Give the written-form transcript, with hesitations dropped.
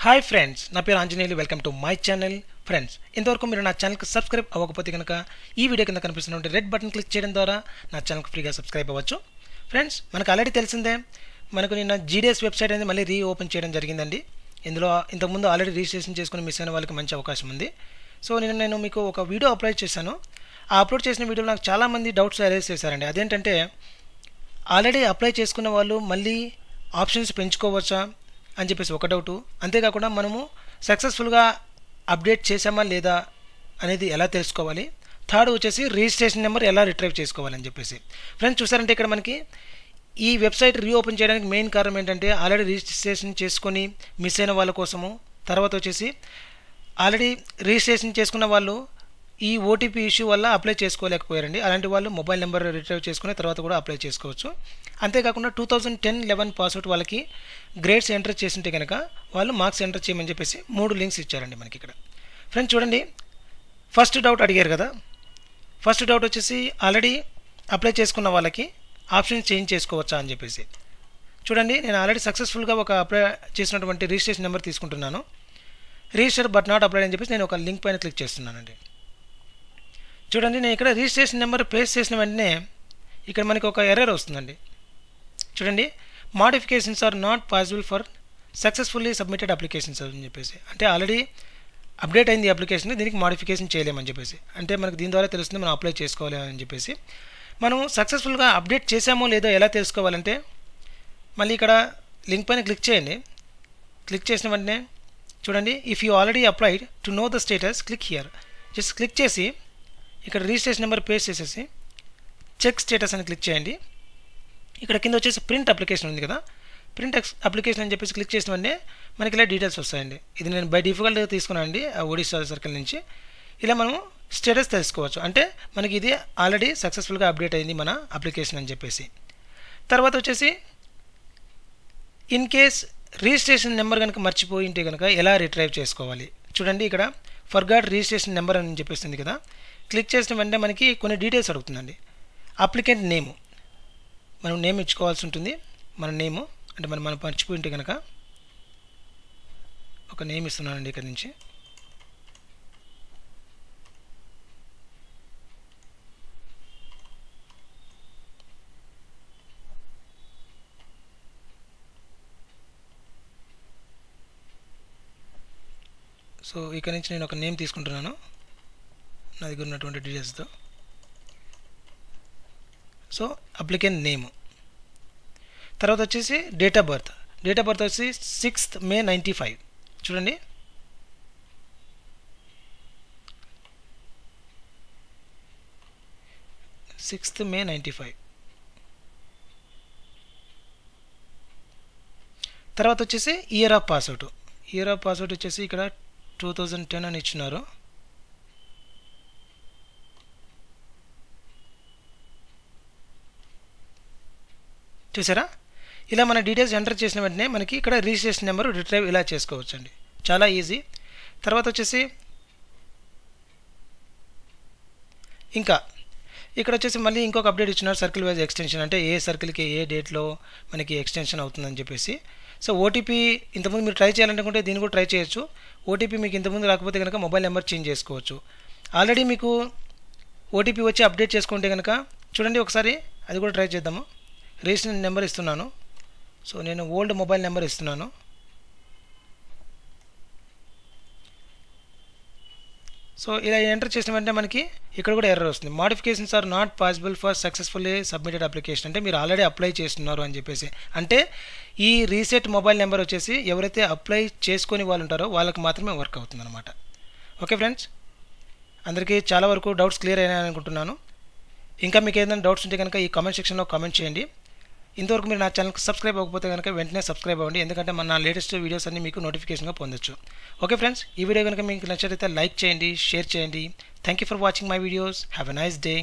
Hi friends, నా పేరు Anjaneyulu. Welcome to my channel. Friends, ఇంతవరకు మీరు నా ఛానల్కి సబ్స్క్రైబ్ అవ్వకపోతే కనుక ఈ వీడియో కింద కనిపిస్తున్న రెడ్ బటన్ క్లిక్ చేయడం ద్వారా నా ఛానల్కి ఫ్రీగా సబ్స్క్రైబ్ అవ్వచ్చు. ఫ్రెండ్స్, మనకు ఆల్రెడీ తెలిసిందే, మనకు నిన్న జీడీఎస్ వెబ్సైట్ అనేది మళ్ళీ రీఓపెన్ చేయడం జరిగిందండి. ఇందులో ఇంతకుముందు ఆల్రెడీ రిజిస్ట్రేషన్ చేసుకుని మిస్ అయిన వాళ్ళకి మంచి అవకాశం ఉంది. సో నేను మీకు ఒక వీడియో అప్లోడ్ చేశాను. ఆ అప్లోడ్ చేసిన వీడియోలో నాకు చాలామంది డౌట్స్ రైజ్ చేశారండి. అదేంటంటే, ఆల్రెడీ అప్లై చేసుకున్న వాళ్ళు మళ్ళీ ఆప్షన్స్ పెంచుకోవచ్చా అని చెప్పేసి ఒక డౌటు. అంతేకాకుండా మనము సక్సెస్ఫుల్గా అప్డేట్ చేసామా లేదా అనేది ఎలా తెలుసుకోవాలి. థర్డ్ వచ్చేసి రిజిస్ట్రేషన్ నెంబర్ ఎలా రిట్రైవ్ చేసుకోవాలని చెప్పేసి. ఫ్రెండ్స్, చూసారంటే ఇక్కడ మనకి ఈ వెబ్సైట్ రీఓపెన్ చేయడానికి మెయిన్ కారణం ఏంటంటే, ఆల్రెడీ రిజిస్ట్రేషన్ చేసుకొని మిస్ అయిన వాళ్ళ కోసము, తర్వాత వచ్చేసి ఆల్రెడీ రిజిస్ట్రేషన్ చేసుకున్న వాళ్ళు ఈ ఓటీపీ ఇష్యూ వల్ల అప్లై చేసుకోలేకపోయారండి. అలాంటి వాళ్ళు మొబైల్ నెంబర్ రిట్రైవ్ చేసుకుని తర్వాత కూడా అప్లై చేసుకోవచ్చు. అంతేకాకుండా 2010-11 పాస్అవుట్ వాళ్ళకి గ్రేడ్స్ ఎంటర్ చేసింటే కనుక వాళ్ళు మార్క్స్ ఎంటర్ చేయమని చెప్పేసి 3 లింక్స్ ఇచ్చారండి మనకి ఇక్కడ. ఫ్రెండ్స్ చూడండి, ఫస్ట్ డౌట్ అడిగారు కదా. ఫస్ట్ డౌట్ వచ్చేసి ఆల్రెడీ అప్లై చేసుకున్న వాళ్ళకి ఆప్షన్ చేంజ్ చేసుకోవచ్చా అని చెప్పేసి. చూడండి, నేను ఆల్రెడీ సక్సెస్ఫుల్గా ఒక అప్లై చేసినటువంటి రిజిస్ట్రేషన్ నెంబర్ తీసుకుంటున్నాను. రిజిస్టర్ బట్ నాట్ అప్లైడ్ అని చెప్పేసి నేను ఒక లింక్ పైన క్లిక్ చేస్తున్నానండి. చూడండి, నేను ఇక్కడ రిజిస్ట్రేషన్ నెంబర్ పేస్ట్ చేసిన వెంటనే ఇక్కడ మనకి ఒక ఎర్రర్ వస్తుందండి. చూడండి, modifications are not possible for successfully submitted applications అని చెప్పేసి. అంటే ఆల్రెడీ అప్డేట్ అయింది అప్లికేషన్, దీనికి మోడిఫికేషన్ చేయలేమని చెప్పేసి. అంటే మనకు దీని ద్వారా తెలుస్తుంది మనం అప్లై చేసుకోవాలి అని చెప్పేసి. మనం సక్సెస్ఫుల్గా అప్డేట్ చేసామో లేదో ఎలా తెలుసుకోవాలంటే, మళ్ళీ ఇక్కడ లింక్ పైన క్లిక్ చేయండి. క్లిక్ చేసిన వెంటనే చూడండి, if you already applied to know the status click here. Just click చేసి ఇక్కడ రిజిస్ట్రేషన్ నెంబర్ పేస్ట్ చేసేసి చెక్ స్టేటస్ అని క్లిక్ చేయండి. ఇక్కడ కింద వచ్చేసి ప్రింట్ అప్లికేషన్ ఉంది కదా, ప్రింట్ అప్లికేషన్ అని చెప్పేసి క్లిక్ చేసిన వెంటనే మనకి ఇలా డీటెయిల్స్ వస్తాయండి. ఇది నేను బై డిఫాల్ట్గా తీసుకున్నానండి ఆ ఒడిశా సర్కిల్ నుంచి. ఇలా మనం స్టేటస్ తెలుసుకోవచ్చు. అంటే మనకి ఇది ఆల్రెడీ సక్సెస్ఫుల్గా అప్డేట్ అయింది మన అప్లికేషన్ అని చెప్పేసి. తర్వాత వచ్చేసి ఇన్ కేస్ రిజిస్ట్రేషన్ నెంబర్ కనుక మర్చిపోయి ఉంటే కనుక ఎలా రిట్రైవ్ చేసుకోవాలి. చూడండి, ఇక్కడ ఫర్గాట్ రిజిస్ట్రేషన్ నెంబర్ అని చెప్పేస్తుంది కదా. క్లిక్ చేసిన వెంటనే మనకి కొన్ని డీటెయిల్స్ అడుగుతుందండి. అప్లికెంట్ నేము, మనం నేమ్ ఇచ్చుకోవాల్సి ఉంటుంది. మన నేము అంటే మనం మర్చిపోయి ఉంటే కనుక ఒక నేమ్ ఇస్తున్నానండి ఇక్కడ నుంచి. సో ఇక్కడ నుంచి నేను ఒక నేమ్ తీసుకుంటున్నాను నా దగ్గర ఉన్నటువంటి డీటెయిల్స్తో. సో అప్లికెంట్ నేము, తర్వాత వచ్చేసి date of birth. Date of birth వచ్చి 6th May 1995. చూడండి, May 1995. తర్వాత వచ్చేసి year of pass out. Year of pass out వచ్చేసి ఇక్కడ 2010 అని ఇచ్చినారు. చూసారా, ఇలా మన డీటెయిల్స్ ఎంటర్ చేసిన వెంటనే మనకి ఇక్కడ రిజిస్ట్రేషన్ నెంబర్ రిట్రైవ్ ఇలా చేసుకోవచ్చు అండి. చాలా ఈజీ. తర్వాత వచ్చేసి ఇంకా ఇక్కడ వచ్చేసి మళ్ళీ ఇంకొక అప్డేట్ ఇచ్చినారు, సర్కిల్ వైజ్ ఎక్స్టెన్షన్. అంటే ఏ సర్కిల్కి ఏ డేట్లో మనకి ఎక్స్టెన్షన్ అవుతుందని చెప్పేసి. సో ఓటీపీ ఇంతకుముందు మీరు ట్రై చేయాలనుకుంటే దీన్ని కూడా ట్రై చేయొచ్చు. ఓటీపీ మీకు ఇంతకుముందు రాకపోతే కనుక మొబైల్ నెంబర్ చేంజ్ చేసుకోవచ్చు. ఆల్రెడీ మీకు ఓటీపీ వచ్చి అప్డేట్ చేసుకుంటే కనుక చూడండి ఒకసారి అది కూడా ట్రై చేద్దాము. రిజిస్ట్రేషన్ నెంబర్ ఇస్తున్నాను. సో నేను ఓల్డ్ మొబైల్ నెంబర్ ఇస్తున్నాను. సో ఇలా ఎంటర్ చేసిన వెంటనే మనకి ఇక్కడ కూడా ఎర్రర్ వస్తుంది. Modifications are not possible for successfully submitted application. అంటే మీరు ఆల్రెడీ అప్లై చేస్తున్నారు అని చెప్పేసి. అంటే ఈ రీసెట్ మొబైల్ నెంబర్ వచ్చేసి ఎవరైతే అప్లై చేసుకొని వాళ్ళు ఉంటారో వాళ్ళకి మాత్రమే వర్క్ అవుతుంది అనమాట. ఓకే ఫ్రెండ్స్, అందరికీ చాలా వరకు డౌట్స్ క్లియర్ అయినాయని అనుకుంటున్నాను. ఇంకా మీకు ఏదైనా డౌట్స్ ఉంటే కనుక ఈ కామెంట్ సెక్షన్లో కామెంట్ చేయండి. ఇంతవరకు మీరు నా ఛానల్కి సబ్స్క్రైబ్ అవ్వకపోతే కనుక వెంటనే సబ్స్క్రైబ్ అవ్వండి, ఎందుకంటే మన లేటెస్ట్ వీడియోస్ అన్ని మీకు నోటిఫికేషన్గా పొందొచ్చు. ఓకే ఫ్రెండ్స్, ఈ వీడియో కనుక మీకు నచ్చితే లైక్ చేయండి, షేర్ చేయండి. Thank you for watching my videos. Have a nice day.